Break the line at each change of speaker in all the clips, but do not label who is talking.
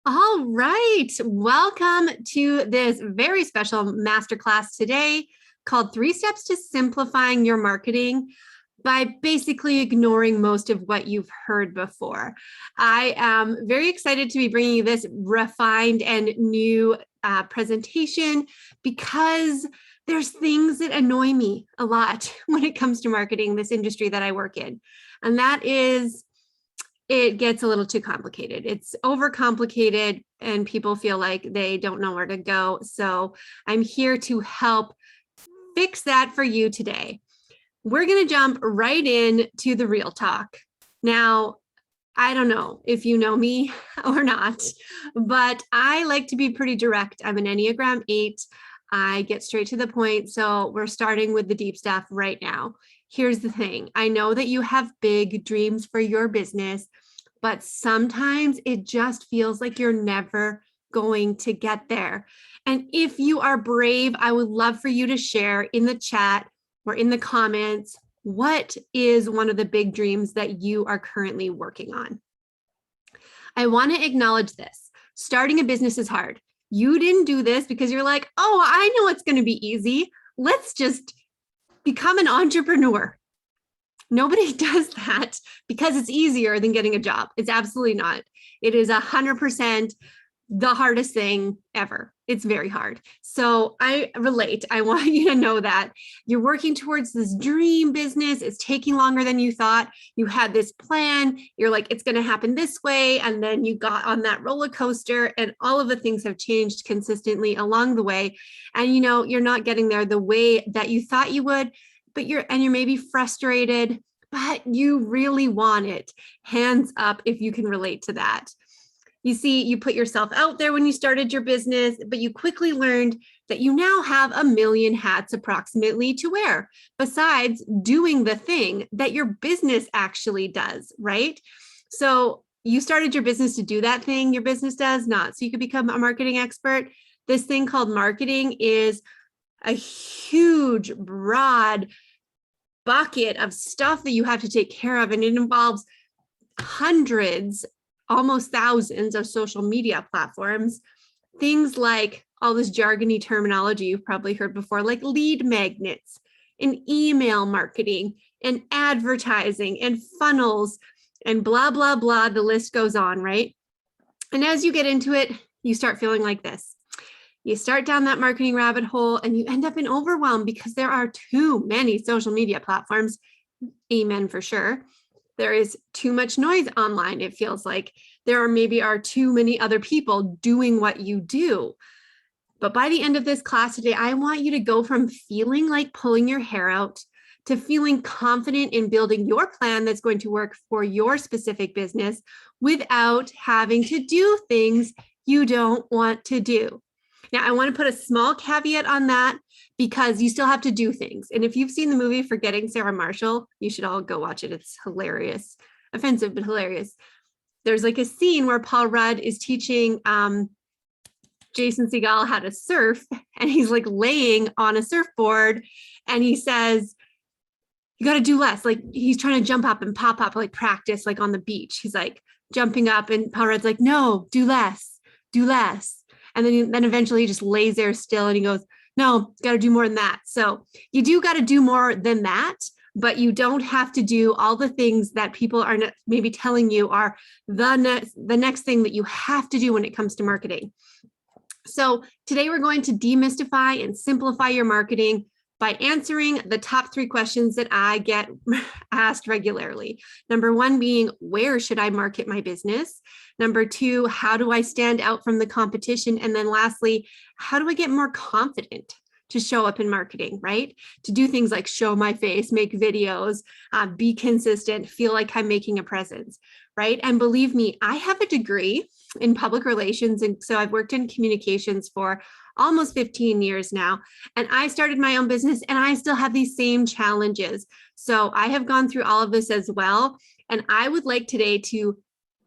All right. Welcome to this very special masterclass today called Three Steps to Simplifying Your Marketing by basically ignoring most of what you've heard before. I am very excited to be bringing you this refined and new presentation because there's things that annoy me a lot when it comes to marketing, this industry that I work in. And that is it gets a little too complicated. It's overcomplicated and people feel like they don't know where to go. So I'm here to help fix that for you today. We're going to jump right in to the real talk. Now, I don't know if you know me or not, but I like to be pretty direct. I'm an Enneagram 8. I get straight to the point. So we're starting with the deep stuff right now. Here's the thing. I know that you have big dreams for your business, but sometimes it just feels like you're never going to get there. And if you are brave, I would love for you to share in the chat or in the comments, what is one of the big dreams that you are currently working on? I want to acknowledge this. Starting a business is hard. You didn't do this because you're like, oh, I know it's going to be easy. Let's just become an entrepreneur. Nobody does that because it's easier than getting a job. It's absolutely not. It is 100% the hardest thing ever. It's very hard. So I relate. I want you to know that you're working towards this dream business. It's taking longer than you thought. You had this plan. You're like, it's going to happen this way. And then you got on that roller coaster and all of the things have changed consistently along the way. And you're not getting there the way that you thought you would, but you're maybe frustrated, but you really want it. Hands up if you can relate to that. You see, you put yourself out there when you started your business, but you quickly learned that you now have a million hats approximately to wear, besides doing the thing that your business actually does, right? So you started your business to do that thing your business does not. So you could become a marketing expert. This thing called marketing is a huge, broad bucket of stuff that you have to take care of, and it involves hundreds, almost thousands of social media platforms, things like all this jargony terminology you've probably heard before, like lead magnets and email marketing and advertising and funnels and blah, blah, blah. The list goes on, right? And as you get into it, you start feeling like this. You start down that marketing rabbit hole and you end up in overwhelm because there are too many social media platforms. Amen for sure. There is too much noise online. It feels like there are too many other people doing what you do. But by the end of this class today, I want you to go from feeling like pulling your hair out to feeling confident in building your plan that's going to work for your specific business without having to do things you don't want to do. Now, I want to put a small caveat on that because you still have to do things. And if you've seen the movie Forgetting Sarah Marshall, you should all go watch it. It's hilarious, offensive, but hilarious. There's like a scene where Paul Rudd is teaching Jason Segel how to surf, and he's like laying on a surfboard and he says, you got to do less. Like he's trying to jump up and pop up, like practice, like on the beach. He's like jumping up and Paul Rudd's like, no, do less, do less. And then eventually he just lays there still and he goes, no, got to do more than that. So you do got to do more than that, but you don't have to do all the things that people are maybe telling you are the next thing that you have to do when it comes to marketing. So today we're going to demystify and simplify your marketing by answering the top 3 questions that I get asked regularly. Number 1 being, where should I market my business? Number 2, how do I stand out from the competition? And then lastly, how do I get more confident to show up in marketing, right? To do things like show my face, make videos, be consistent, feel like I'm making a presence, right? And believe me, I have a degree in public relations. And so I've worked in communications for almost 15 years now. And I started my own business and I still have these same challenges. So I have gone through all of this as well. And I would like today to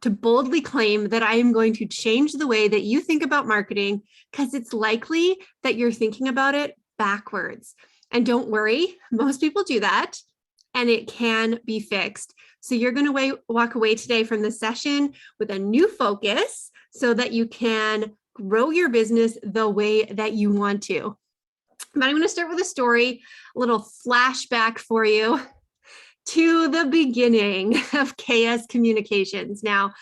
boldly claim that I am going to change the way that you think about marketing, because it's likely that you're thinking about it backwards. And don't worry, most people do that. and it can be fixed. So you're going to walk away today from this session with a new focus so that you can grow your business the way that you want to. But I'm going to start with a story, a little flashback for you to the beginning of KS Communications. Now,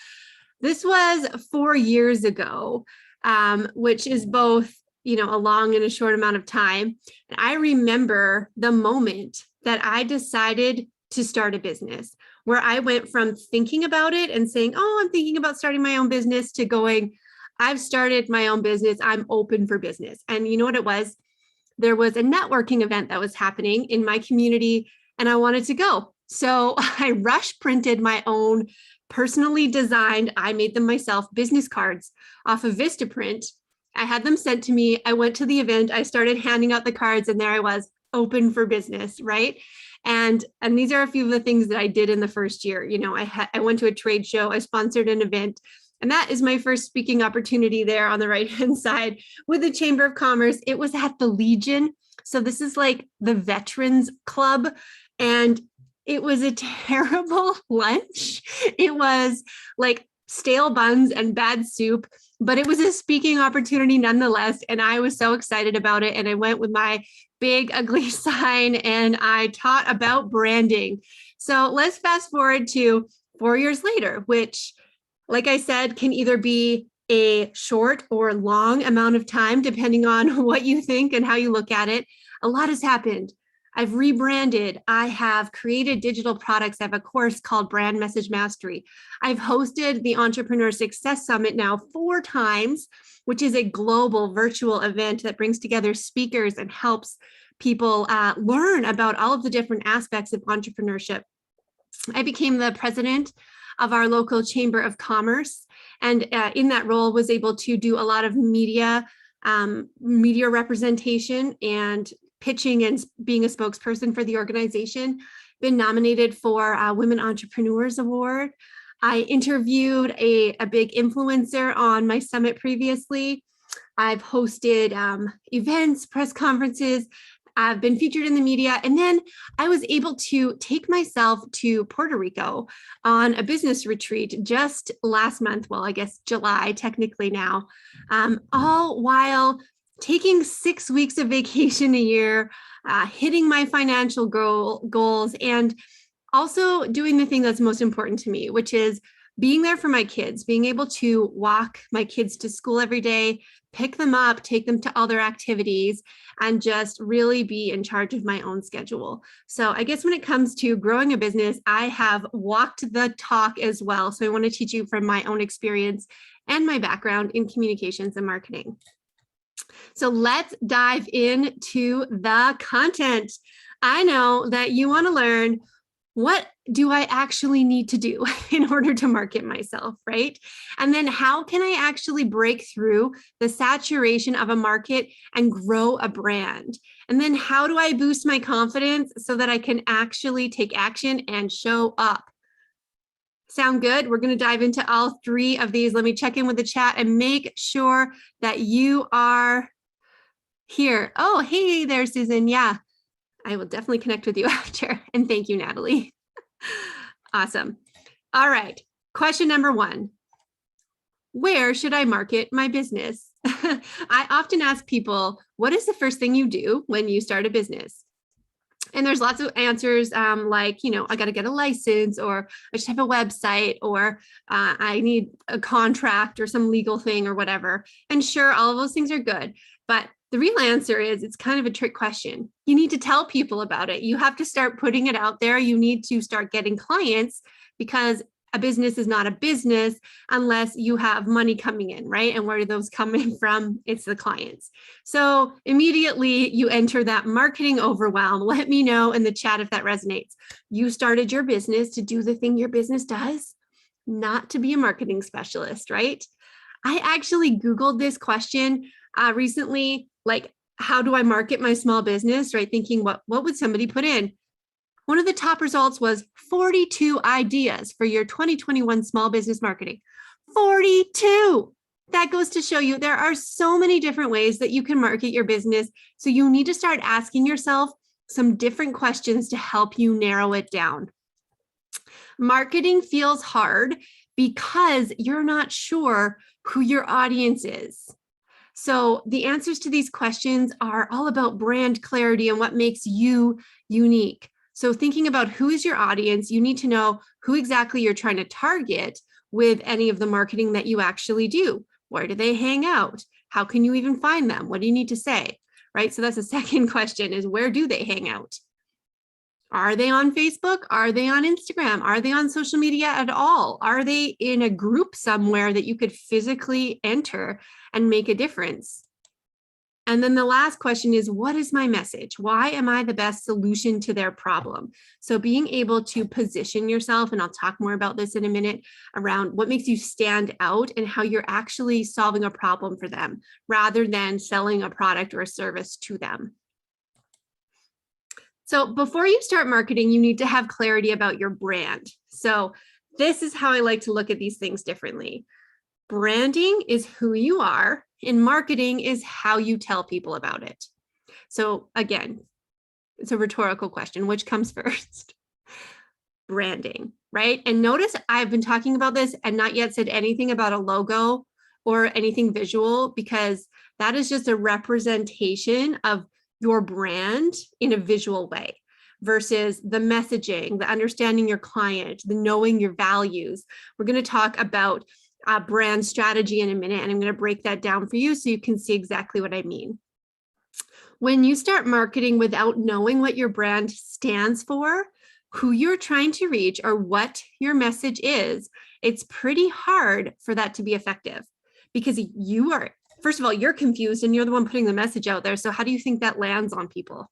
this was 4 years ago, which is both, a long and a short amount of time. And I remember the moment that I decided to start a business, where I went from thinking about it and saying, oh, I'm thinking about starting my own business, to going, I've started my own business. I'm open for business. And you know what it was? There was a networking event that was happening in my community, and I wanted to go. So I rush printed my own personally designed, I made them myself, business cards off of Vistaprint. I had them sent to me. I went to the event. I started handing out the cards, and there I was, open for business, right? And these are a few of the things that I did in the first year. I went to a trade show. I sponsored an event. And that is my first speaking opportunity there on the right-hand side with the Chamber of Commerce. It was at the Legion. So this is like the Veterans Club. And it was a terrible lunch. It was like stale buns and bad soup, but it was a speaking opportunity nonetheless. And I was so excited about it. And I went with my big, ugly sign and I taught about branding. So let's fast forward to 4 years later, which, like I said, can either be a short or long amount of time, depending on what you think and how you look at it. A lot has happened. I've rebranded. I have created digital products. I have a course called Brand Message Mastery. I've hosted the Entrepreneur Success Summit now 4 times, which is a global virtual event that brings together speakers and helps people learn about all of the different aspects of entrepreneurship. I became the president of our local Chamber of Commerce, and in that role was able to do a lot of media representation and pitching and being a spokesperson for the organization. Been nominated for a Women Entrepreneurs Award. I interviewed a big influencer on my summit previously. I've hosted events, press conferences. I've been featured in the media. And then I was able to take myself to Puerto Rico on a business retreat just last month. Well, I guess July, technically now, all while taking 6 weeks of vacation a year, hitting my financial goals, and also doing the thing that's most important to me, which is being there for my kids, being able to walk my kids to school every day, pick them up, take them to all their activities, and just really be in charge of my own schedule. So I guess when it comes to growing a business, I have walked the talk as well. So I want to teach you from my own experience and my background in communications and marketing. So let's dive into the content. I know that you want to learn, what do I actually need to do in order to market myself, right? And then how can I actually break through the saturation of a market and grow a brand? And then how do I boost my confidence so that I can actually take action and show up? Sound good? We're going to dive into all 3 of these. Let me check in with the chat and make sure that you are here. Oh, hey there, Susan. Yeah, I will definitely connect with you after. And thank you, Natalie. Awesome. All right. Question number 1. Where should I market my business? I often ask people, what is the first thing you do when you start a business? And there's lots of answers like, I got to get a license, or I just have a website, or I need a contract or some legal thing or whatever. And sure, all of those things are good. But the real answer is, it's kind of a trick question. You need to tell people about it. You have to start putting it out there. You need to start getting clients, because a business is not a business unless you have money coming in, right? And where do those come in from? It's the clients. So immediately you enter that marketing overwhelm. Let me know in the chat if that resonates. You started your business to do the thing your business does, not to be a marketing specialist, right? I actually Googled this question recently, like, how do I market my small business, right? Thinking, what would somebody put in? One of the top results was 42 ideas for your 2021 small business marketing. 42. That goes to show you there are so many different ways that you can market your business. So you need to start asking yourself some different questions to help you narrow it down. Marketing feels hard because you're not sure who your audience is. So the answers to these questions are all about brand clarity and what makes you unique. So thinking about who is your audience, you need to know who exactly you're trying to target with any of the marketing that you actually do. Where do they hang out? How can you even find them? What do you need to say? Right? So that's the second question, is where do they hang out? Are they on Facebook? Are they on Instagram? Are they on social media at all? Are they in a group somewhere that you could physically enter and make a difference? And then the last question is, what is my message? Why am I the best solution to their problem? So being able to position yourself, and I'll talk more about this in a minute, around what makes you stand out and how you're actually solving a problem for them rather than selling a product or a service to them. So before you start marketing, you need to have clarity about your brand. So this is how I like to look at these things differently. Branding is who you are, and marketing is how you tell people about it. So again, it's a rhetorical question. Which comes first? Branding, right? And notice I've been talking about this and not yet said anything about a logo or anything visual, because that is just a representation of your brand in a visual way versus the messaging, the understanding your client, the knowing your values. We're going to talk about brand strategy in a minute, and I'm going to break that down for you so you can see exactly what I mean. When you start marketing without knowing what your brand stands for, who you're trying to reach, or what your message is, it's pretty hard for that to be effective, because you are, first of all, you're confused and you're the one putting the message out there. So how do you think that lands on people?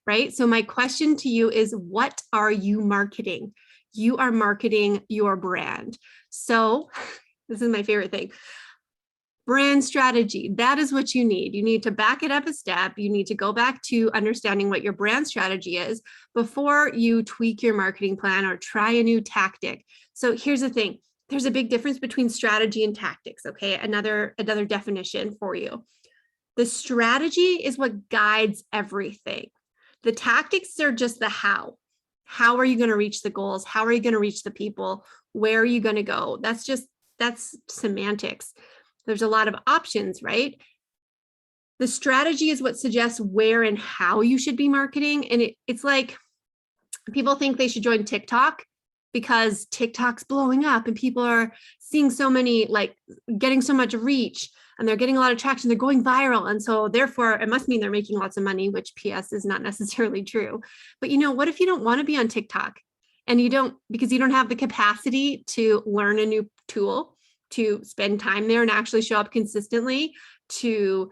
Right? So my question to you is, what are you marketing? You are marketing your brand. So this is my favorite thing. Brand strategy, that is what you need. You need to back it up a step. You need to go back to understanding what your brand strategy is before you tweak your marketing plan or try a new tactic. So here's the thing. There's a big difference between strategy and tactics, okay? Another definition for you. The strategy is what guides everything. The tactics are just the how. How are you going to reach the goals? How are you going to reach the people? Where are you going to go? That's semantics. There's a lot of options, right? The strategy is what suggests where and how you should be marketing. And it's like people think they should join TikTok because TikTok's blowing up and people are seeing so many, like getting so much reach, and they're getting a lot of traction. They're going viral. And so therefore it must mean they're making lots of money, which PS is not necessarily true. But what if you don't want to be on TikTok and because you don't have the capacity to learn a new tool, to spend time there and actually show up consistently, to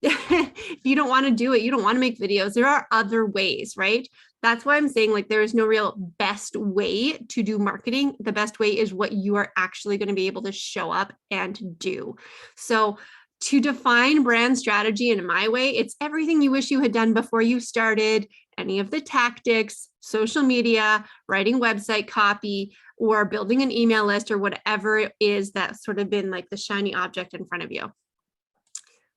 if you don't want to do it, you don't want to make videos, there are other ways, right? That's why I'm saying, like, there is no real best way to do marketing. The best way is what you are actually going to be able to show up and do. So to define brand strategy in my way, it's everything you wish you had done before you started any of the tactics, social media, writing website copy, or building an email list, or whatever it is that's sort of been like the shiny object in front of you.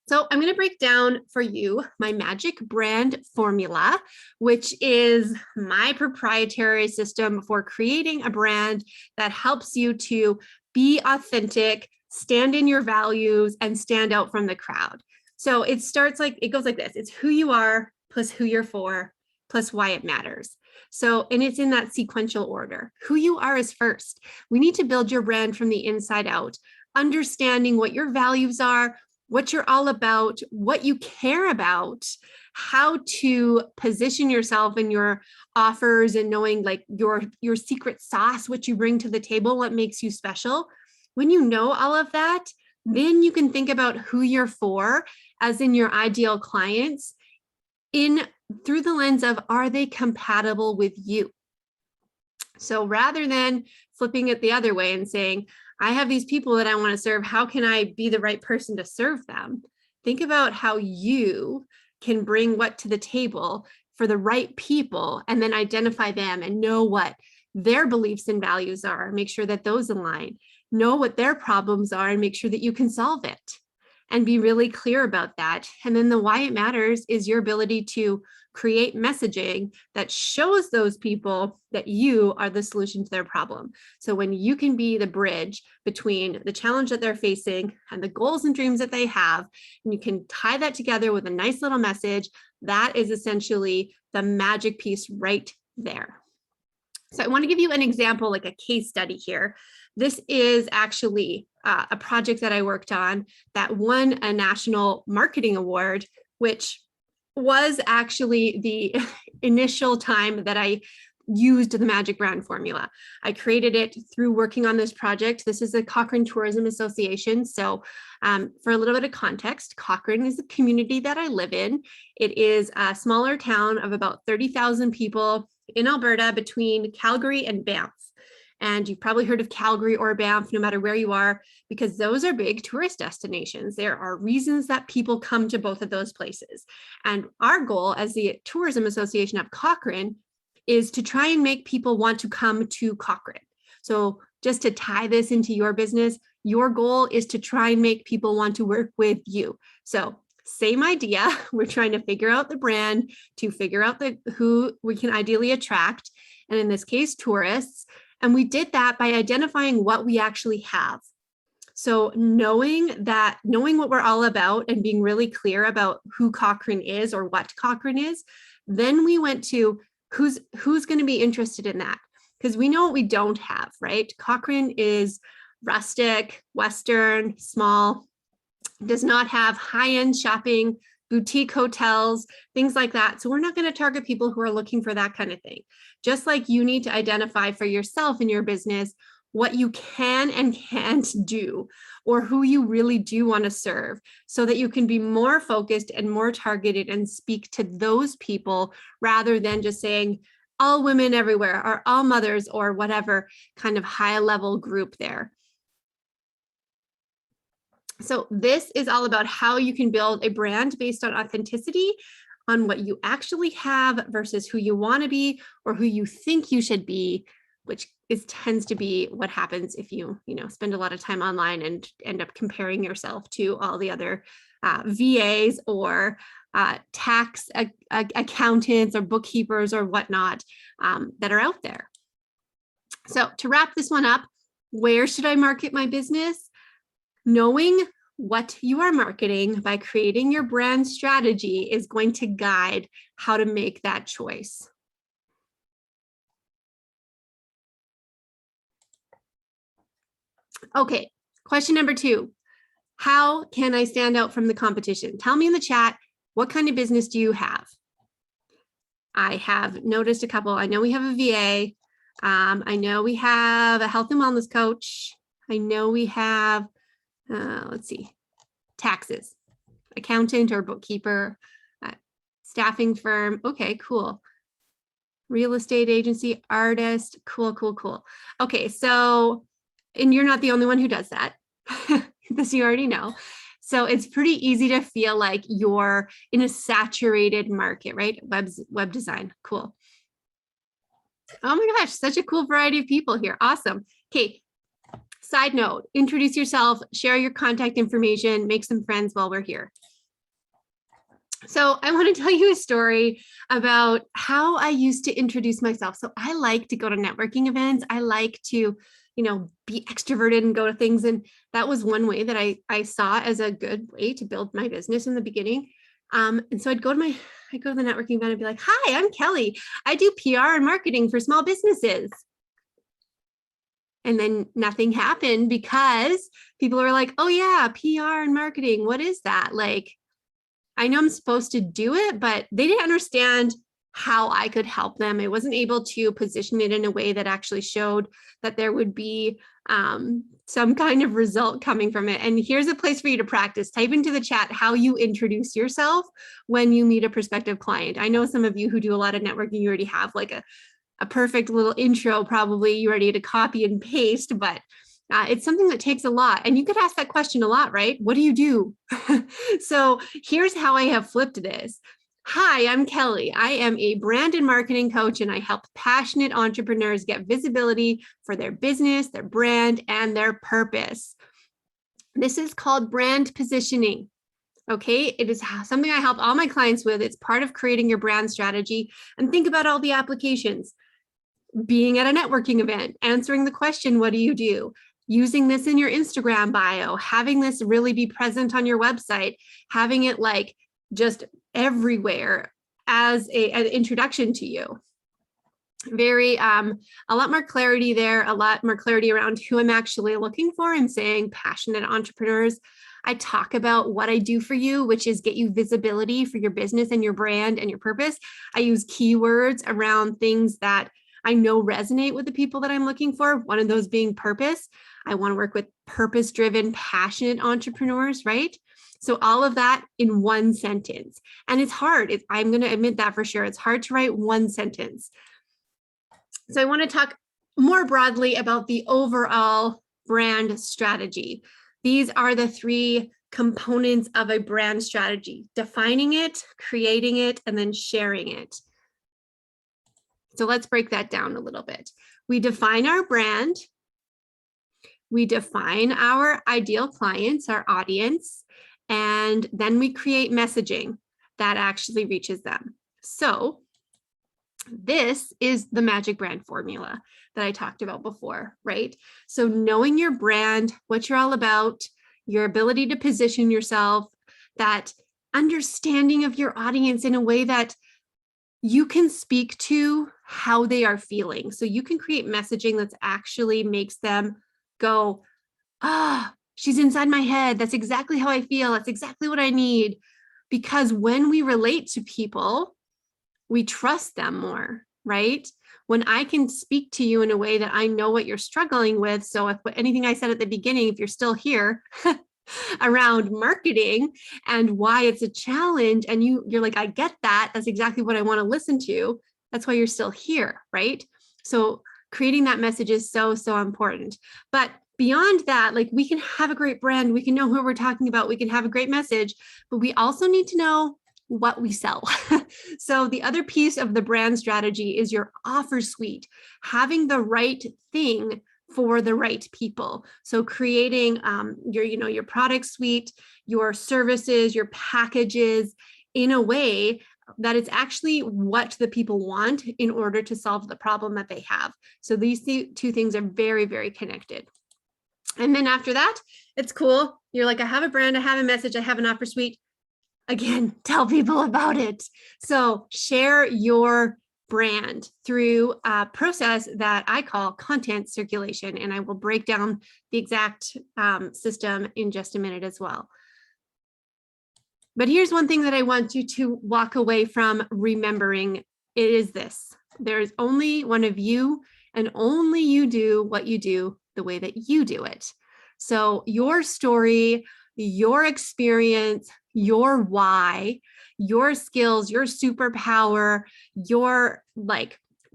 So I'm going to break down for you my magic brand formula, which is my proprietary system for creating a brand that helps you to be authentic, stand in your values, and stand out from the crowd. So it goes like this. It's who you are plus who you're for plus why it matters. So, and it's in that sequential order. Who you are is first. We need to build your brand from the inside out, understanding what your values are, what you're all about, what you care about, how to position yourself in your offers, and knowing like your secret sauce, what you bring to the table, what makes you special. When you know all of that, then you can think about who you're for, as in your ideal clients, through the lens of, are they compatible with you? So rather than flipping it the other way and saying, I have these people that I want to serve, how can I be the right person to serve them? Think about how you can bring what to the table for the right people, and then identify them and know what their beliefs and values are. Make sure that those align. Know what their problems are and make sure that you can solve it. And be really clear about that. And then the why it matters is your ability to create messaging that shows those people that you are the solution to their problem. So when you can be the bridge between the challenge that they're facing and the goals and dreams that they have, and you can tie that together with a nice little message, that is essentially the magic piece right there. So I want to give you an example, like a case study here. This is actually a project that I worked on that won a national marketing award, which was actually the initial time that I used the magic brand formula. I created it through working on this project. This is the Cochrane Tourism Association. So for a little bit of context, Cochrane is the community that I live in. It is a smaller town of about 30,000 people in Alberta between Calgary and Banff. And you've probably heard of Calgary or Banff, no matter where you are, because those are big tourist destinations. There are reasons that people come to both of those places. And our goal as the Tourism Association of Cochrane is to try and make people want to come to Cochrane. So just to tie this into your business, your goal is to try and make people want to work with you. So same idea. We're trying to figure out the brand, to figure out who we can ideally attract, and in this case, tourists. And we did that by identifying what we actually have. So knowing what we're all about and being really clear about who Cochrane is or what Cochrane is, then we went to who's going to be interested in that, because we know what we don't have, right? Cochrane is rustic, Western, small, does not have high-end shopping, boutique hotels, things like that. So we're not going to target people who are looking for that kind of thing. Just like you need to identify for yourself in your business what you can and can't do, or who you really do want to serve, so that you can be more focused and more targeted and speak to those people rather than just saying all women everywhere or all mothers or whatever kind of high-level group there. So this is all about how you can build a brand based on authenticity, on what you actually have versus who you want to be or who you think you should be, which tends to be what happens if you spend a lot of time online and end up comparing yourself to all the other VAs or tax accountants or bookkeepers or whatnot that are out there. So to wrap this one up, where should I market my business? Knowing what you are marketing by creating your brand strategy is going to guide how to make that choice. Okay, question number 2. How can I stand out from the competition? Tell me in the chat, what kind of business do you have? I have noticed a couple. I know we have a VA. I know we have a health and wellness coach. I know we have let's see, taxes, accountant or bookkeeper, staffing firm. Okay, cool. Real estate agency, artist. Cool, cool, cool. Okay, so, and you're not the only one who does that. This you already know. So it's pretty easy to feel like you're in a saturated market, right? Web design. Cool. Oh my gosh, such a cool variety of people here. Awesome. Okay. Side note, introduce yourself, share your contact information, make some friends while we're here. So I want to tell you a story about how I used to introduce myself. So I like to go to networking events. I like to, be extroverted and go to things. And that was one way that I saw as a good way to build my business in the beginning. And so I'd go to the networking event and be like, hi, I'm Kelly. I do PR and marketing for small businesses. And then nothing happened because people were like, oh yeah, PR and marketing. What is that? Like, I know I'm supposed to do it, but they didn't understand how I could help them. I wasn't able to position it in a way that actually showed that there would be some kind of result coming from it. And here's a place for you to practice. Type into the chat how you introduce yourself when you meet a prospective client. I know some of you who do a lot of networking, you already have like a perfect little intro, probably you're ready to copy and paste, but it's something that takes a lot. And you could ask that question a lot, right? What do you do? So here's how I have flipped this. Hi, I'm Kelly. I am a brand and marketing coach, and I help passionate entrepreneurs get visibility for their business, their brand, and their purpose. This is called brand positioning. Okay, it is something I help all my clients with. It's part of creating your brand strategy. And think about all the applications. Being at a networking event, answering the question, what do you do? Using this in your Instagram bio, having this really be present on your website, having it like just everywhere as an introduction to you. Very, a lot more clarity there, a lot more clarity around who I'm actually looking for and saying passionate entrepreneurs. I talk about what I do for you, which is get you visibility for your business and your brand and your purpose. I use keywords around things that I know resonate with the people that I'm looking for. One of those being purpose. I want to work with purpose-driven, passionate entrepreneurs, right? So all of that in one sentence. And it's hard. I'm going to admit that for sure. It's hard to write one sentence. So I want to talk more broadly about the overall brand strategy. These are the three components of a brand strategy: defining it, creating it, and then sharing it. So let's break that down a little bit. We define our brand. We define our ideal clients, our audience, and then we create messaging that actually reaches them. So this is the magic brand formula that I talked about before, right? So knowing your brand, what you're all about, your ability to position yourself, that understanding of your audience in a way that you can speak to how they are feeling. So you can create messaging that actually makes them go, ah, she's inside my head. That's exactly how I feel. That's exactly what I need. Because when we relate to people, we trust them more, right? When I can speak to you in a way that I know what you're struggling with. So if anything I said at the beginning, if you're still here around marketing and why it's a challenge, and you're like, I get that. That's exactly what I want to listen to. That's why you're still here, right? So creating that message is so, so important. But beyond that, like, we can have a great brand, we can know who we're talking about, we can have a great message, but we also need to know what we sell. So the other piece of the brand strategy is your offer suite, having the right thing for the right people. So creating your product suite, your services, your packages in a way that it's actually what the people want in order to solve the problem that they have. So these two things are very, very connected. And then after that, it's cool. You're like, I have a brand, I have a message, I have an offer suite. Again, tell people about it. So share your brand through a process that I call content circulation. And I will break down the exact system in just a minute as well. But here's one thing that I want you to walk away from remembering. It is this: there's only one of you, and only you do what you do the way that you do it. So your story, your experience, your why, your skills, your superpower, your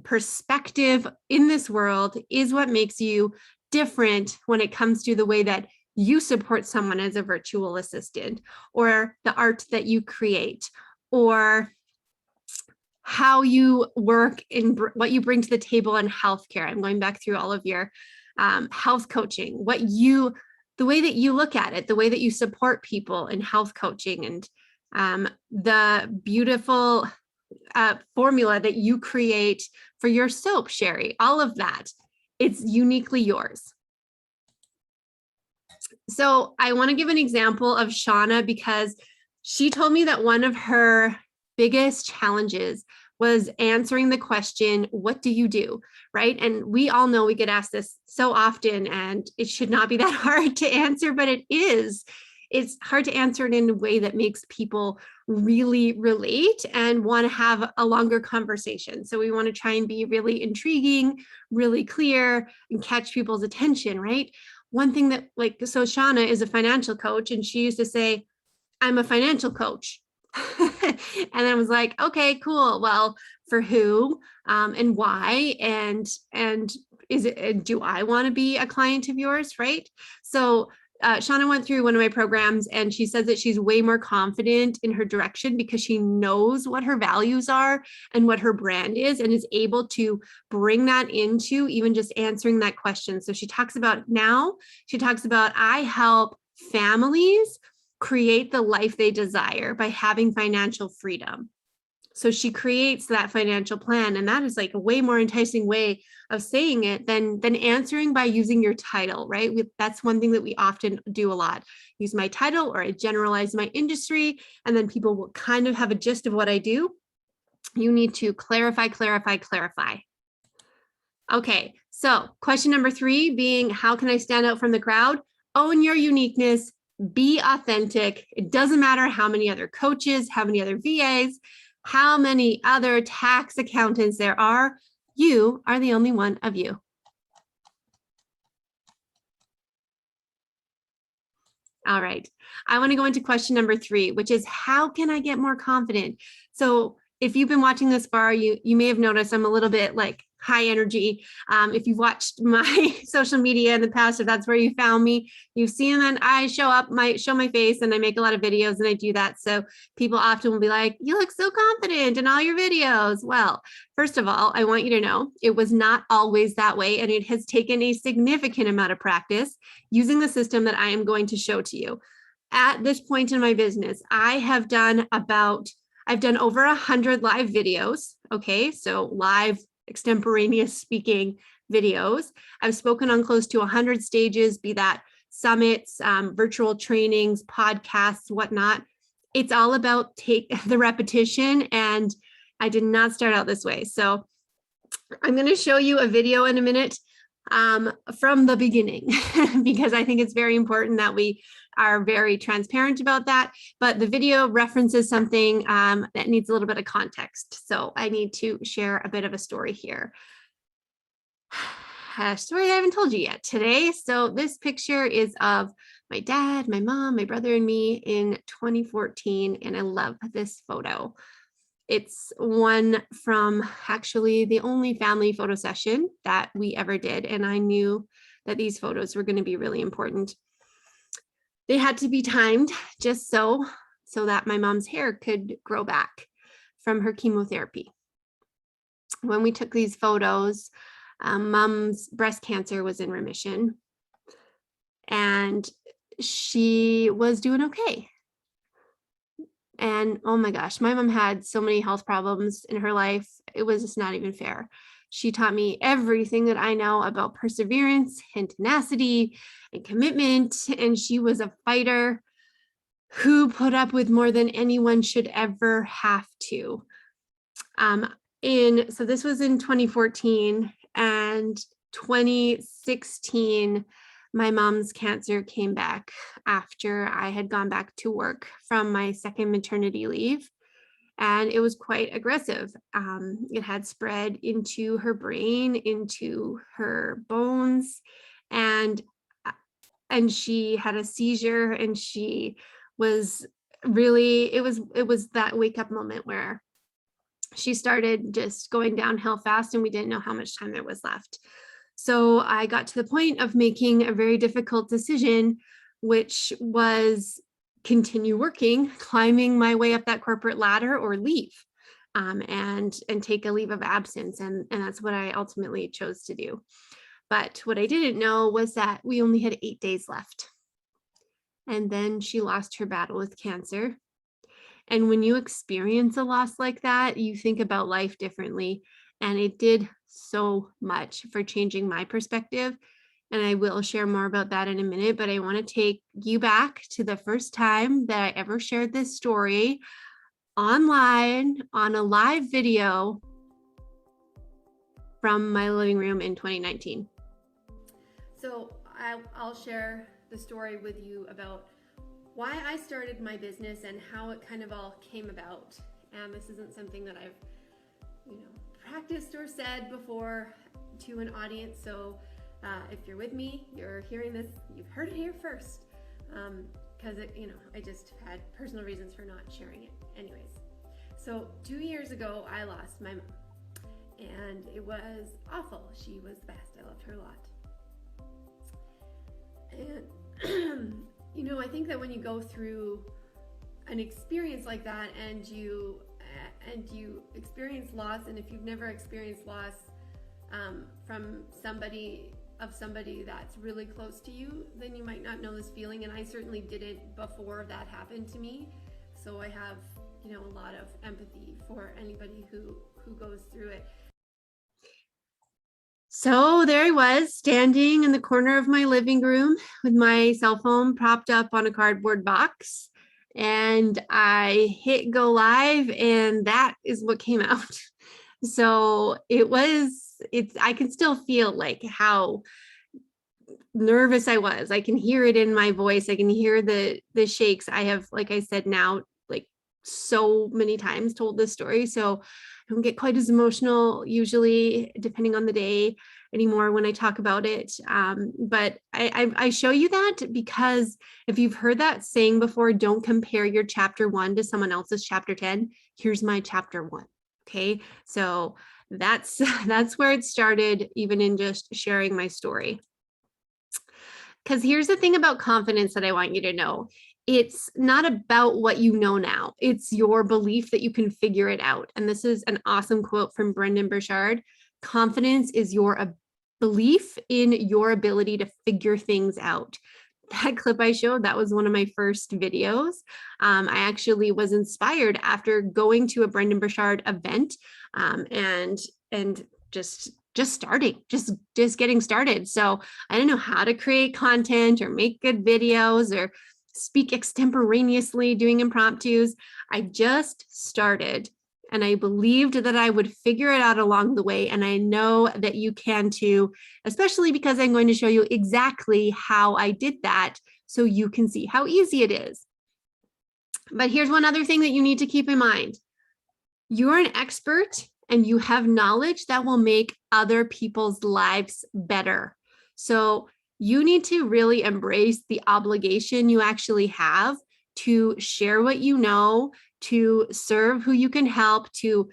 perspective in this world is what makes you different when it comes to the way that you support someone as a virtual assistant, or the art that you create, or how you work in what you bring to the table in healthcare. I'm going back through all of your health coaching, the way that you look at it, the way that you support people in health coaching, and the beautiful formula that you create for your soap, Sherry, all of that, it's uniquely yours. So I want to give an example of Shauna, because she told me that one of her biggest challenges was answering the question, what do you do? Right? And we all know we get asked this so often, and it should not be that hard to answer, but it is. It's hard to answer it in a way that makes people really relate and want to have a longer conversation. So we want to try and be really intriguing, really clear, and catch people's attention, right? One thing that, so Shauna is a financial coach, and she used to say, I'm a financial coach. And I was like, okay, cool. Well, for who and why? And is it, do I want to be a client of yours? Right. So Shauna went through one of my programs, and she says that she's way more confident in her direction because she knows what her values are and what her brand is, and is able to bring that into even just answering that question. So she talks about I help families create the life they desire by having financial freedom. So she creates that financial plan, and that is like a way more enticing way of saying it than answering by using your title, right? That's one thing that we often do a lot. Use my title, or I generalize my industry, and then people will kind of have a gist of what I do. You need to clarify, clarify, clarify. Okay, so question number 3 being, how can I stand out from the crowd? Own your uniqueness, be authentic. It doesn't matter how many other coaches, how many other VAs, how many other tax accountants there are. You are the only one of you. All right, I want to go into question number 3, which is, how can I get more confident? So if you've been watching this far, you may have noticed I'm a little bit like high energy. If you've watched my social media in the past, if that's where you found me, you've seen that I show my face and I make a lot of videos, and I do that. So people often will be like, you look so confident in all your videos. Well, first of all, I want you to know it was not always that way. And it has taken a significant amount of practice using the system that I am going to show to you. At this point in my business, I've done over 100 live videos. Okay, so live extemporaneous speaking videos. I've spoken on close to 100 stages, be that summits, virtual trainings, podcasts, whatnot. It's all about take the repetition, and I did not start out this way. So I'm going to show you a video in a minute from the beginning because I think it's very important that we are very transparent about that. But the video references something that needs a little bit of context. So I need to share a bit of a story here. A story I haven't told you yet today. So this picture is of my dad, my mom, my brother, and me in 2014. And I love this photo. It's one from actually the only family photo session that we ever did. And I knew that these photos were going to be really important. They had to be timed just so that my mom's hair could grow back from her chemotherapy. When we took these photos, mom's breast cancer was in remission, and she was doing okay. And oh my gosh, my mom had so many health problems in her life. It was just not even fair. She taught me everything that I know about perseverance and tenacity and commitment. And she was a fighter who put up with more than anyone should ever have to. So this was in 2014, and 2016, my mom's cancer came back after I had gone back to work from my second maternity leave. And it was quite aggressive. It had spread into her brain, into her bones, and she had a seizure, and she was really, it was that wake up moment where she started just going downhill fast, and we didn't know how much time there was left. So I got to the point of making a very difficult decision, which was continue working, climbing my way up that corporate ladder, or leave and take a leave of absence. And that's what I ultimately chose to do. But what I didn't know was that we only had 8 days left. And then she lost her battle with cancer. And when you experience a loss like that, you think about life differently. And it did so much for changing my perspective. And I will share more about that in a minute, but I want to take you back to the first time that I ever shared this story online on a live video from my living room in 2019. So I'll share the story with you about why I started my business and how it kind of all came about. And this isn't something that I've, practiced or said before to an audience. So if you're with me, you're hearing this, you've heard it here first. Because I just had personal reasons for not sharing it. Anyways, so 2 years ago, I lost my mom. And it was awful. She was the best. I loved her a lot. And I think that when you go through an experience like that, and you experience loss, and if you've never experienced loss from somebody of somebody that's really close to you, then you might not know this feeling. And I certainly didn't before that happened to me. So I have, a lot of empathy for anybody who goes through it. So there I was, standing in the corner of my living room with my cell phone propped up on a cardboard box. And I hit go live, and that is what came out. So I can still feel like how nervous I was. I can hear it in my voice. I can hear the shakes. I have, like I said, now like so many times told this story. So I don't get quite as emotional usually, depending on the day anymore when I talk about it. But I show you that because if you've heard that saying before, don't compare your chapter 1 to someone else's chapter 10. Here's my chapter 1. Okay. So that's where it started, even in just sharing my story. Because here's the thing about confidence that I want you to know. It's not about what you know now. It's your belief that you can figure it out. And this is an awesome quote from Brendon Burchard. Confidence is your belief in your ability to figure things out. That clip I showed, that was one of my first videos. I actually was inspired after going to a Brendon Burchard event and just starting, just getting started. So I didn't know how to create content or make good videos or speak extemporaneously doing impromptus. I just started, and I believed that I would figure it out along the way. And I know that you can too, especially because I'm going to show you exactly how I did that so you can see how easy it is. But here's one other thing that you need to keep in mind. You're an expert and you have knowledge that will make other people's lives better. So you need to really embrace the obligation you actually have to share what you know, to serve who you can help, to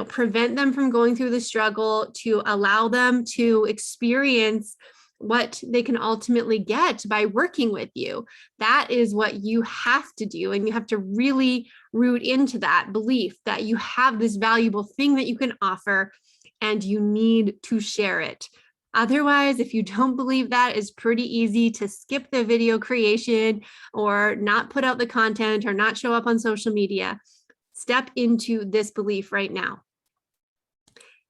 prevent them from going through the struggle, to allow them to experience what they can ultimately get by working with you. That is what you have to do. And you have to really root into that belief that you have this valuable thing that you can offer and you need to share it. Otherwise, if you don't believe that, it's pretty easy to skip the video creation or not put out the content or not show up on social media. Step into this belief right now.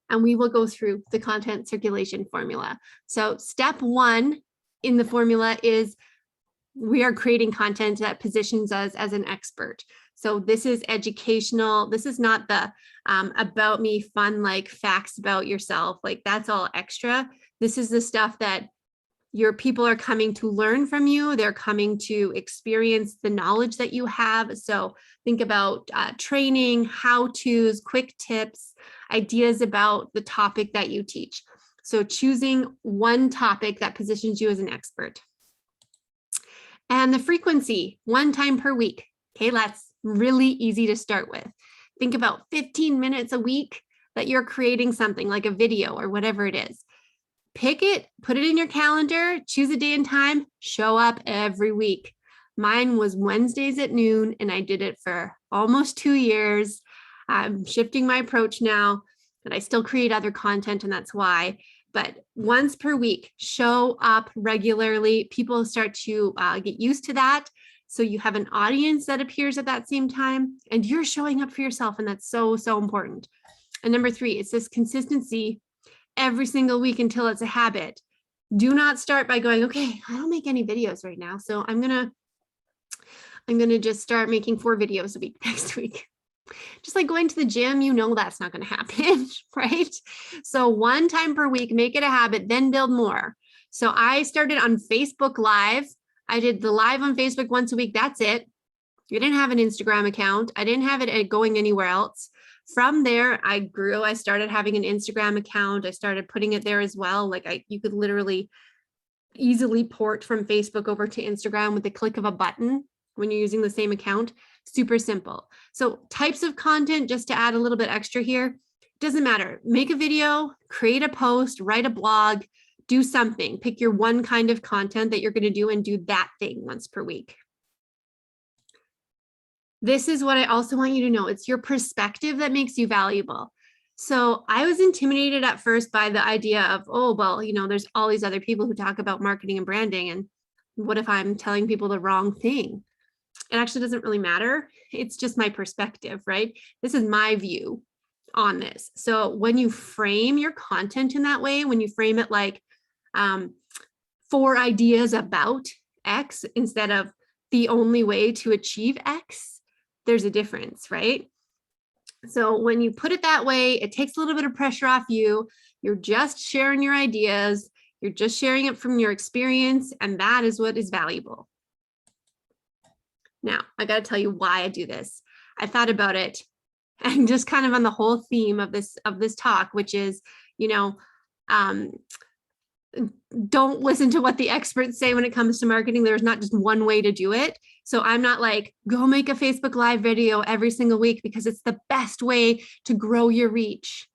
And we will go through the content circulation formula. So step 1 in the formula is we are creating content that positions us as an expert. So this is educational. This is not the about me fun, like facts about yourself. Like that's all extra. This is the stuff that your people are coming to learn from you. They're coming to experience the knowledge that you have. So think about training, how-tos, quick tips, ideas about the topic that you teach. So choosing one topic that positions you as an expert. And the frequency, 1 time per week. Okay, that's really easy to start with. Think about 15 minutes a week that you're creating something like a video or whatever it is. Pick it, put it in your calendar, choose a day and time, show up every week. Mine was Wednesdays at noon, and I did it for almost 2 years. I'm shifting my approach now, and I still create other content, and that's why. But once per week, show up regularly. People start to get used to that. So you have an audience that appears at that same time, and you're showing up for yourself, and that's so, so important. And number 3, it's this consistency every single week until it's a habit. Do not start by going, okay, I don't make any videos right now, so I'm gonna just start making 4 videos a week next week. Just like going to the gym, that's not going to happen, right? So 1 time per week, make it a habit, then build more. So I started on Facebook Live. I did the live on Facebook once a week. That's it. I didn't have an Instagram account. I didn't have it going anywhere else. From there, I grew. I started having an Instagram account. I started putting it there as well. Like you could literally easily port from Facebook over to Instagram with the click of a button when you're using the same account. Super simple. So types of content, just to add a little bit extra here, doesn't matter. Make a video, create a post, write a blog, do something. Pick your one kind of content that you're going to do and do that thing once per week. This is what I also want you to know. It's your perspective that makes you valuable. So I was intimidated at first by the idea of, oh, well, there's all these other people who talk about marketing and branding. And what if I'm telling people the wrong thing? It actually doesn't really matter. It's just my perspective, right? This is my view on this. So when you frame your content in that way, when you frame it like 4 ideas about X instead of the only way to achieve X, there's a difference, right? So when you put it that way, it takes a little bit of pressure off you. You're just sharing your ideas. You're just sharing it from your experience, and that is what is valuable. Now, I got to tell you why I do this. I thought about it and just kind of on the whole theme of this talk, which is, don't listen to what the experts say when it comes to marketing. There's not just one way to do it. So I'm not like, go make a Facebook Live video every single week because it's the best way to grow your reach.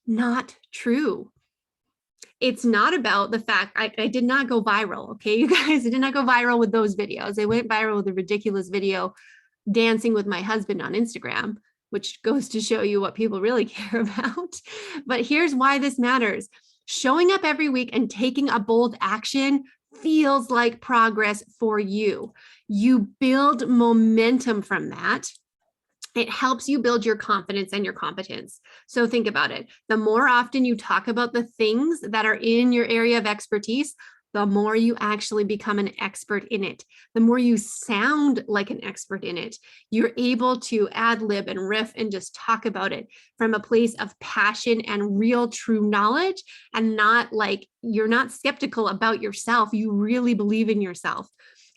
Not true. It's not about the fact I did not go viral. Okay, you guys, I did not go viral with those videos. I went viral with a ridiculous video dancing with my husband on Instagram, which goes to show you what people really care about. But here's why this matters. Showing up every week and taking a bold action feels like progress for you. You build momentum from that. It helps you build your confidence and your competence. So think about it. The more often you talk about the things that are in your area of expertise, the more you actually become an expert in it. The more you sound like an expert in it, you're able to ad lib and riff and just talk about it from a place of passion and real true knowledge, and not like you're not skeptical about yourself. You really believe in yourself.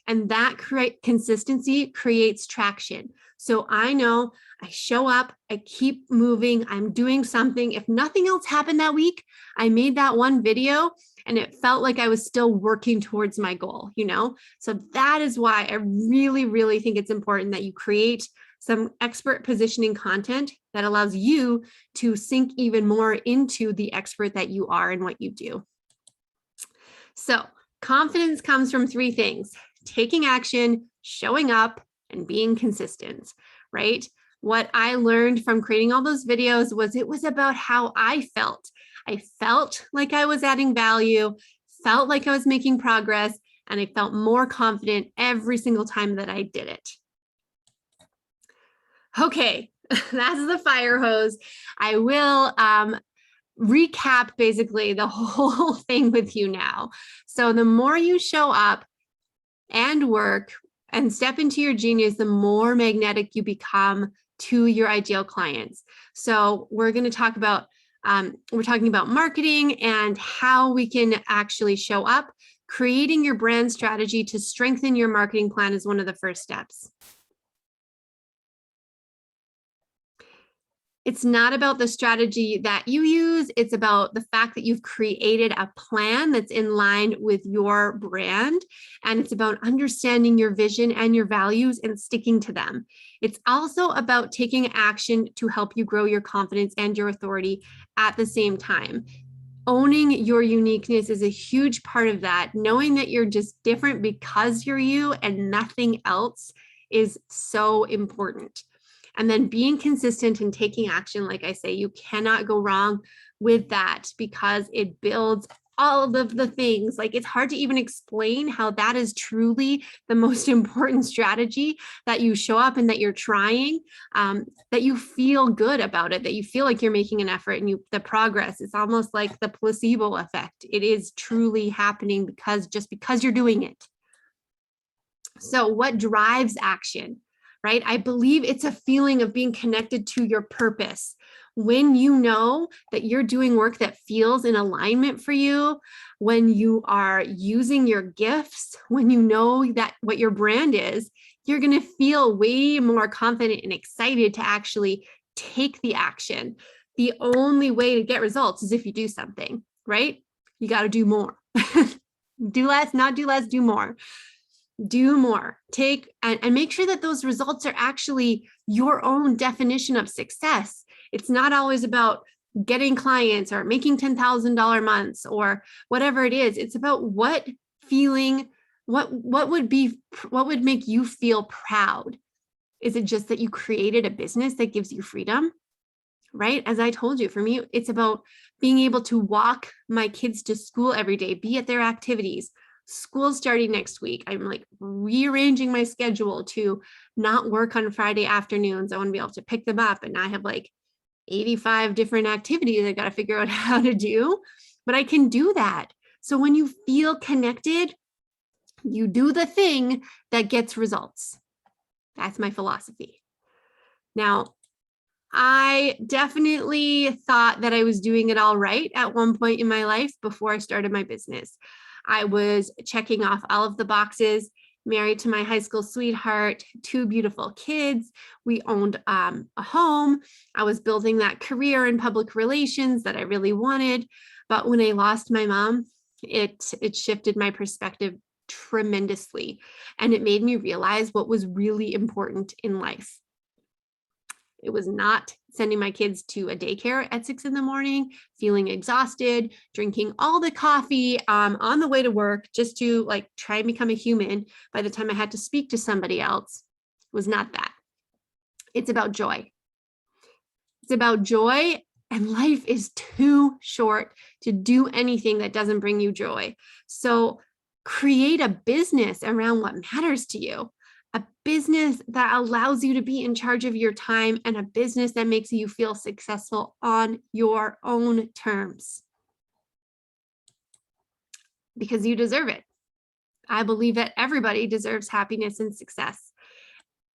And that consistency creates traction. So I know I show up, I keep moving, I'm doing something. If nothing else happened that week, I made that one video and it felt like I was still working towards my goal, So that is why I really, really think it's important that you create some expert positioning content that allows you to sink even more into the expert that you are and what you do. So confidence comes from 3 things: taking action, showing up, and being consistent, right? What I learned from creating all those videos was it was about how I felt. I felt like I was adding value, felt like I was making progress, and I felt more confident every single time that I did it. Okay, that's the fire hose. I will recap basically the whole thing with you now. So the more you show up and work and step into your genius, the more magnetic you become to your ideal clients. So we're going to talk about, we're talking about marketing and how we can actually show up. Creating your brand strategy to strengthen your marketing plan is one of the first steps. It's not about the strategy that you use. It's about the fact that you've created a plan that's in line with your brand. And it's about understanding your vision and your values and sticking to them. It's also about taking action to help you grow your confidence and your authority at the same time. Owning your uniqueness is a huge part of that. Knowing that you're just different because you're you and nothing else is so important. And then being consistent and taking action, like I say, you cannot go wrong with that because it builds all of the things. Like it's hard to even explain how that is truly the most important strategy, that you show up and that you're trying, that you feel good about it, that you feel like you're making an effort and the progress. It's almost like the placebo effect. It is truly happening because you're doing it. So what drives action? Right? I believe it's a feeling of being connected to your purpose. When you know that you're doing work that feels in alignment for you, when you are using your gifts, when you know that what your brand is, you're going to feel way more confident and excited to actually take the action. The only way to get results is if you do something, right? You got to do more. Do less, not do less, do more. Do more. Take and make sure that those results are actually your own definition of success. It's not always about getting clients or making $10,000 months or whatever it is. It's about what would make you feel proud. Is it just that you created a business that gives you freedom? right? As I told you, for me, it's about being able to walk my kids to school every day, be at their activities. School's starting next week. I'm like rearranging my schedule to not work on Friday afternoons. I want to be able to pick them up, and I have like 85 different activities I got to figure out how to do, but I can do that. So when you feel connected, you do the thing that gets results. That's my philosophy. Now, I definitely thought that I was doing it all right at one point in my life before I started my business. I was checking off all of the boxes, married to my high school sweetheart, 2 beautiful kids. We owned a home. I was building that career in public relations that I really wanted. But when I lost my mom, it shifted my perspective tremendously. And it made me realize what was really important in life. It was not sending my kids to a daycare at 6 a.m, feeling exhausted, drinking all the coffee on the way to work just to like try and become a human. By the time I had to speak to somebody else, it was not that. It's about joy. It's about joy, and life is too short to do anything that doesn't bring you joy. So create a business around what matters to you. A business that allows you to be in charge of your time, and a business that makes you feel successful on your own terms. Because you deserve it. I believe that everybody deserves happiness and success.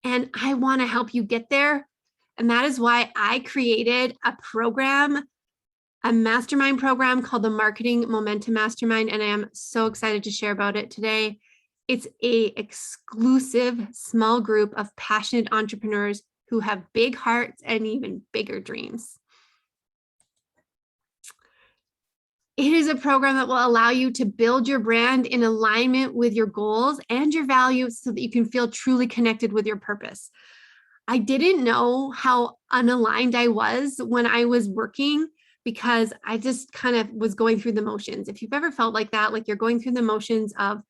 And I want to help you get there. And that is why I created a program, a mastermind program called the Marketing Momentum Mastermind. And I am so excited to share about it today. It's an exclusive small group of passionate entrepreneurs who have big hearts and even bigger dreams. It is a program that will allow you to build your brand in alignment with your goals and your values so that you can feel truly connected with your purpose. I didn't know how unaligned I was when I was working, because I just kind of was going through the motions. If you've ever felt like that, like you're going through the motions of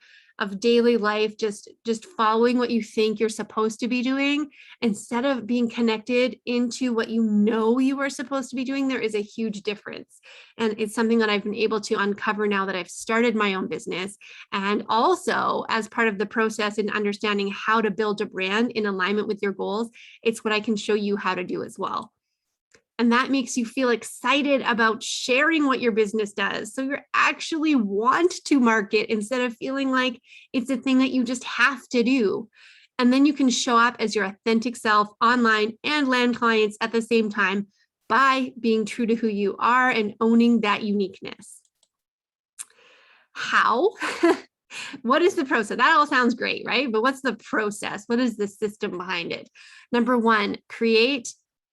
daily life, just following what you think you're supposed to be doing instead of being connected into what you know you are supposed to be doing, there is a huge difference. And it's something that I've been able to uncover now that I've started my own business. And also, as part of the process in understanding how to build a brand in alignment with your goals, it's what I can show you how to do as well. And that makes you feel excited about sharing what your business does. So you actually want to market instead of feeling like it's a thing that you just have to do. And then you can show up as your authentic self online and land clients at the same time by being true to who you are and owning that uniqueness. How? What is the process? That all sounds great, right? But what's the process? What is the system behind it? Number one,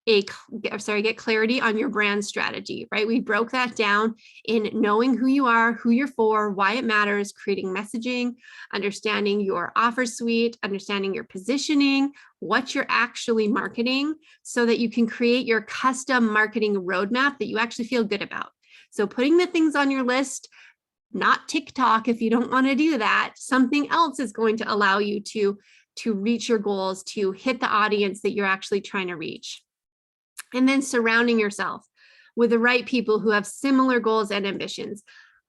get clarity on your brand strategy, right? We broke that down in knowing who you are, who you're for, why it matters, creating messaging, understanding your offer suite, understanding your positioning, what you're actually marketing, so that you can create your custom marketing roadmap that you actually feel good about. So putting the things on your list, not TikTok if you don't want to do that, something else is going to allow you to reach your goals, to hit the audience that you're actually trying to reach. And then surrounding yourself with the right people who have similar goals and ambitions.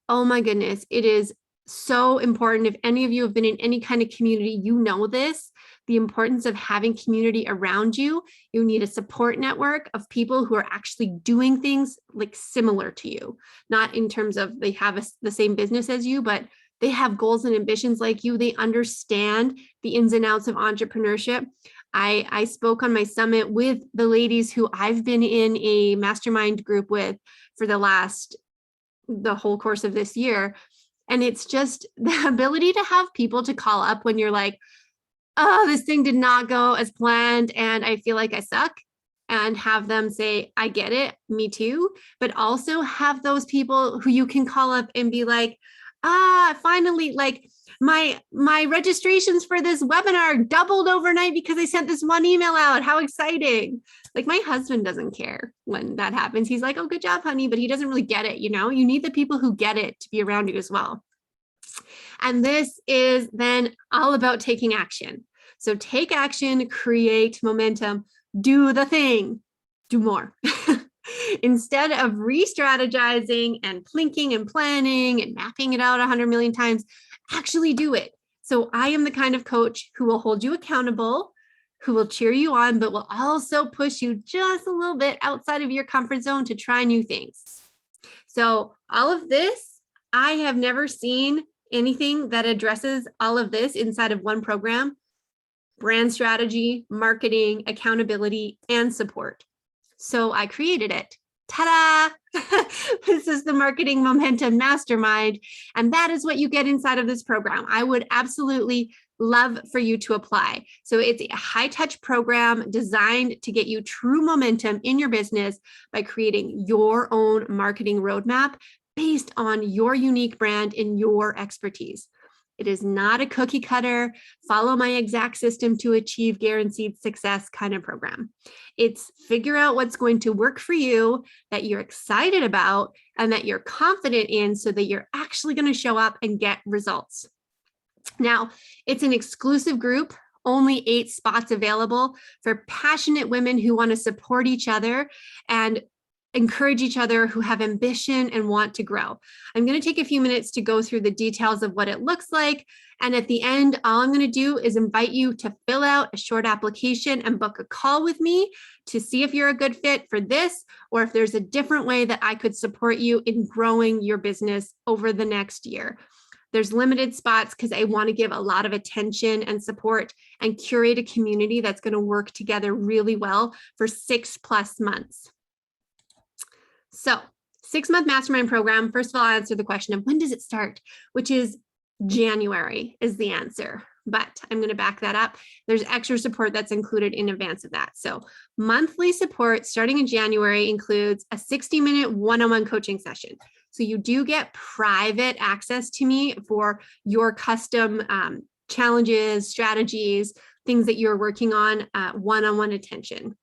Oh my goodness, it is so important. If any of you have been in any kind of community, you know this, the importance of having community around you. You need a support network of people who are actually doing things like similar to you, not in terms of they have the same business as you, but they have goals and ambitions like you. They understand the ins and outs of entrepreneurship. I spoke on my summit with the ladies who I've been in a mastermind group with for the whole course of this year. And it's just the ability to have people to call up when you're like, oh, this thing did not go as planned and I feel like I suck, and have them say, I get it, me too. But also have those people who you can call up and be like, finally, like, my registrations for this webinar doubled overnight because I sent this one email out. How exciting. Like, my husband doesn't care when that happens. He's like, oh, good job, honey. But he doesn't really get it. You need the people who get it to be around you as well. And this is then all about taking action. So take action, create momentum, do the thing, do more. Instead of re-strategizing and plinking and planning and mapping it out 100 million times, actually do it. So I am the kind of coach who will hold you accountable, who will cheer you on, but will also push you just a little bit outside of your comfort zone to try new things. So all of this, I have never seen anything that addresses all of this inside of one program: brand strategy, marketing, accountability, and support. So I created it. Ta-da! This is the Marketing Momentum Mastermind. And that is what you get inside of this program. I would absolutely love for you to apply. So it's a high-touch program designed to get you true momentum in your business by creating your own marketing roadmap based on your unique brand and your expertise. It is not a cookie cutter, follow my exact system to achieve guaranteed success kind of program. It's figure out what's going to work for you, that you're excited about, and that you're confident in, so that you're actually going to show up and get results. Now, it's an exclusive group, only 8 spots available for passionate women who want to support each other and encourage each other, who have ambition and want to grow. I'm going to take a few minutes to go through the details of what it looks like. And at the end, all I'm going to do is invite you to fill out a short application and book a call with me to see if you're a good fit for this, or if there's a different way that I could support you in growing your business over the next year. There's limited spots because I want to give a lot of attention and support and curate a community that's going to work together really well for 6+ months. So 6-month mastermind program. First of all, I'll answer the question of when does it start, which is January is the answer. But I'm going to back that up. There's extra support that's included in advance of that. So monthly support starting in January includes a 60-minute one-on-one coaching session. So you do get private access to me for your custom challenges, strategies, things that you're working on, one-on-one attention.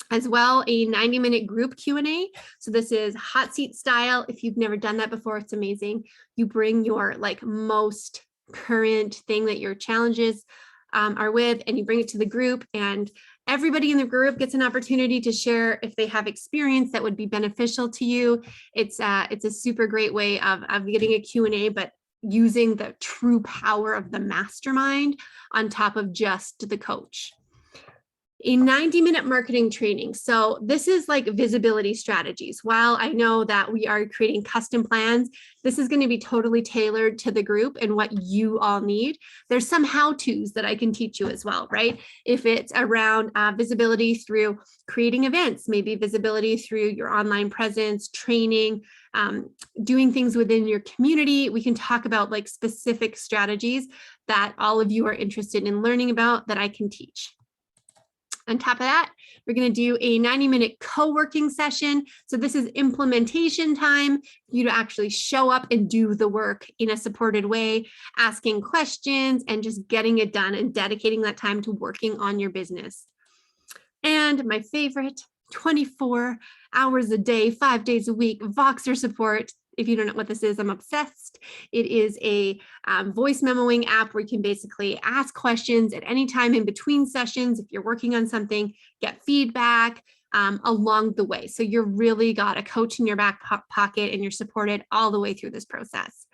As well, a 90-minute group Q&A. So this is hot seat style. If you've never done that before, it's amazing. You bring your most current thing that your challenges are with, and you bring it to the group, and everybody in the group gets an opportunity to share if they have experience that would be beneficial to you. It's a super great way of getting a Q&A, but using the true power of the mastermind on top of just the coach. A 90-minute marketing training. So this is like visibility strategies. While I know that we are creating custom plans, this is going to be totally tailored to the group and what you all need. There's some how-tos that I can teach you as well, right? If it's around visibility through creating events, maybe visibility through your online presence, training, doing things within your community. We can talk about specific strategies that all of you are interested in learning about that I can teach. On top of that, we're going to do a 90-minute co-working session. So this is implementation time for you to actually show up and do the work in a supported way, asking questions and just getting it done and dedicating that time to working on your business. And my favorite, 24 hours a day, 5 days a week, Voxer support. If you don't know what this is, I'm obsessed. It is a voice memoing app where you can basically ask questions at any time in between sessions. If you're working on something, get feedback along the way. So you're really got a coach in your back pocket and you're supported all the way through this process.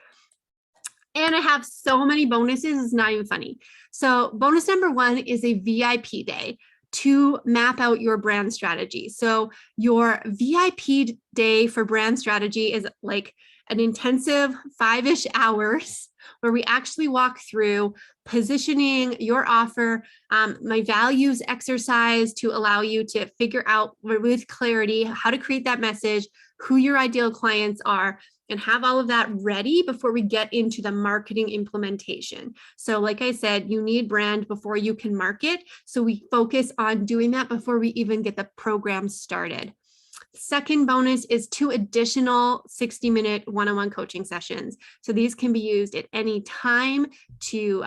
And I have so many bonuses, it's not even funny. So bonus number 1 is a VIP day to map out your brand strategy. So your VIP day for brand strategy is like an intensive 5-ish hours where we actually walk through positioning your offer, my values exercise to allow you to figure out with clarity how to create that message, who your ideal clients are, and have all of that ready before we get into the marketing implementation. So like I said, you need brand before you can market. So we focus on doing that before we even get the program started. Second bonus is 2 additional 60-minute one-on-one coaching sessions. So these can be used at any time to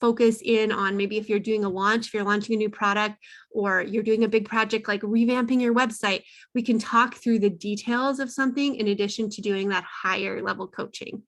focus in on maybe if you're doing a launch, if you're launching a new product, or you're doing a big project like revamping your website, we can talk through the details of something in addition to doing that higher level coaching.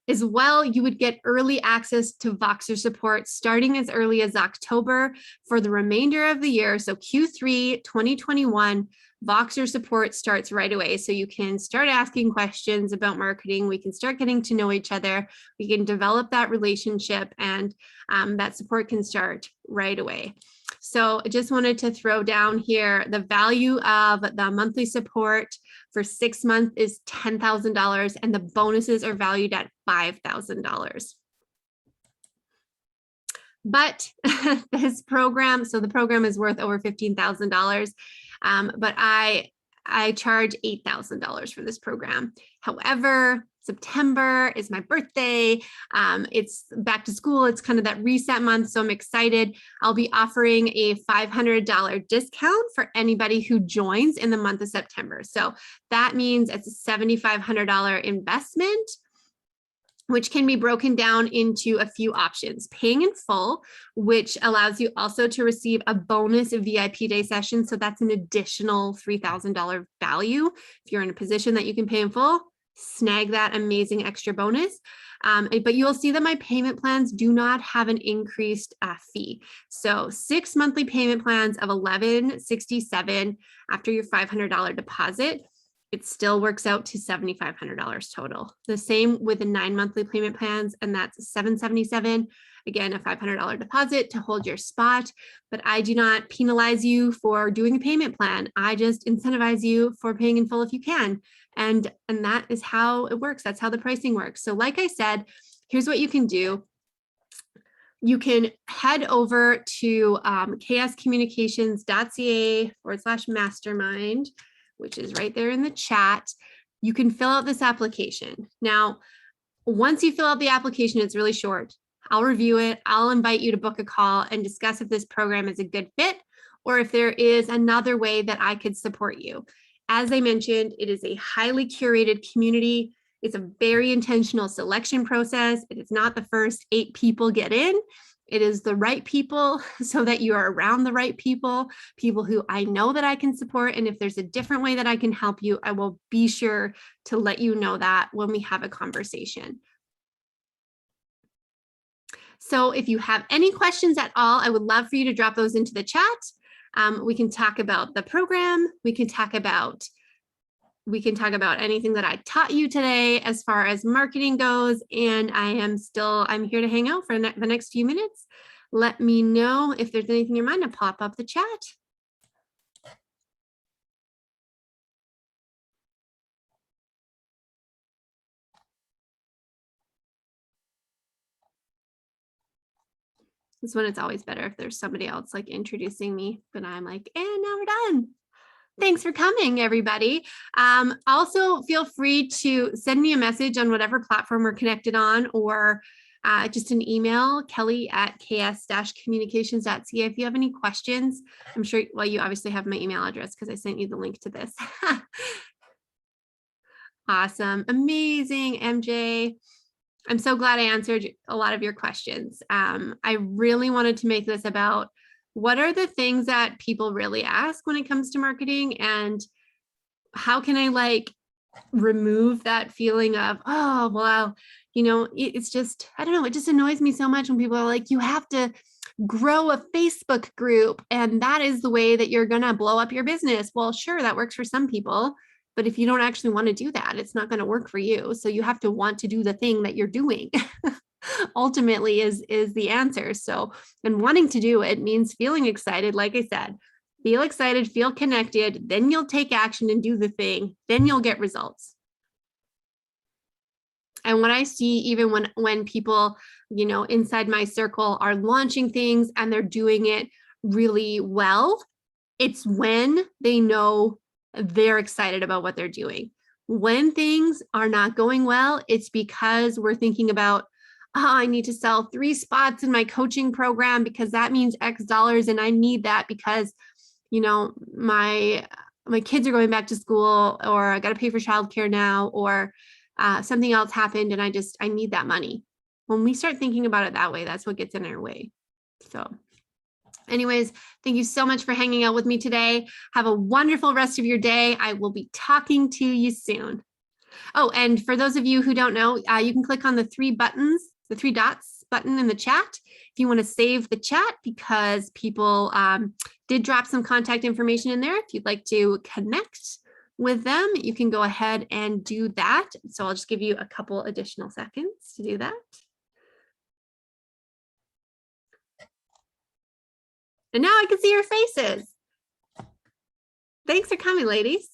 As well, you would get early access to Voxer support starting as early as October for the remainder of the year. So Q3 2021, Voxer support starts right away. So you can start asking questions about marketing. We can start getting to know each other. We can develop that relationship, and that support can start right away. So I just wanted to throw down here the value of the monthly support for 6 months is $10,000, and the bonuses are valued at $5,000. But this program, so the program is worth over $15,000, but I charge $8,000 for this program. However, September is my birthday. It's back to school. It's kind of that reset month. So I'm excited. I'll be offering a $500 discount for anybody who joins in the month of September. So that means it's a $7,500 investment, which can be broken down into a few options. Paying in full, which allows you also to receive a bonus VIP day session. So that's an additional $3,000 value. If you're in a position that you can pay in full, snag that amazing extra bonus. But you'll see that my payment plans do not have an increased fee. So 6 monthly payment plans of $1,167 after your $500 deposit, it still works out to $7,500 total. The same with the 9 monthly payment plans, and that's $777. Again, a $500 deposit to hold your spot, but I do not penalize you for doing a payment plan. I just incentivize you for paying in full if you can. And that is how it works. That's how the pricing works. So like I said, here's what you can do. You can head over to kscommunications.ca/mastermind, which is right there in the chat. You can fill out this application. Now, once you fill out the application, it's really short. I'll review it. I'll invite you to book a call and discuss if this program is a good fit or if there is another way that I could support you. As I mentioned, it is a highly curated community. It's a very intentional selection process. It is not the first 8 people get in. It is the right people so that you are around the right people who I know that I can support. And if there's a different way that I can help you, I will be sure to let you know that when we have a conversation. So if you have any questions at all, I would love for you to drop those into the chat. We can talk about the program. We can talk about anything that I taught you today as far as marketing goes. And I'm here to hang out for the next few minutes. Let me know if there's anything in your mind to pop up the chat. This one, it's always better if there's somebody else like introducing me, but I'm like, and now we're done. Thanks for coming, everybody. Also, feel free to send me a message on whatever platform we're connected on, or just an email, kelly@ks-communications.ca. If you have any questions, I'm sure, well, you obviously have my email address because I sent you the link to this. Awesome. Amazing, MJ. I'm so glad I answered a lot of your questions. I really wanted to make this about what are the things that people really ask when it comes to marketing, and how can I like remove that feeling of, oh, well, it's just, I don't know, it just annoys me so much when people are like, you have to grow a Facebook group and that is the way that you're going to blow up your business. Well, sure, that works for some people. But if you don't actually want to do that, it's not going to work for you. So you have to want to do the thing that you're doing. Ultimately is the answer. So, and wanting to do it means feeling excited. Like I said, feel excited, feel connected, then you'll take action and do the thing. Then you'll get results. And what I see, even when people, inside my circle are launching things and they're doing it really well, it's when they know they're excited about what they're doing. When things are not going well, it's because we're thinking about, oh, I need to sell 3 spots in my coaching program because that means X dollars. And I need that because, my kids are going back to school, or I got to pay for childcare now, or something else happened and I need that money. When we start thinking about it that way, that's what gets in our way. So anyways, thank you so much for hanging out with me today. Have a wonderful rest of your day. I will be talking to you soon. Oh, and for those of you who don't know, you can click on the 3 dots button in the chat if you want to save the chat, because people did drop some contact information in there. If you'd like to connect with them, you can go ahead and do that. So I'll just give you a couple additional seconds to do that. And now I can see your faces. Thanks for coming, ladies.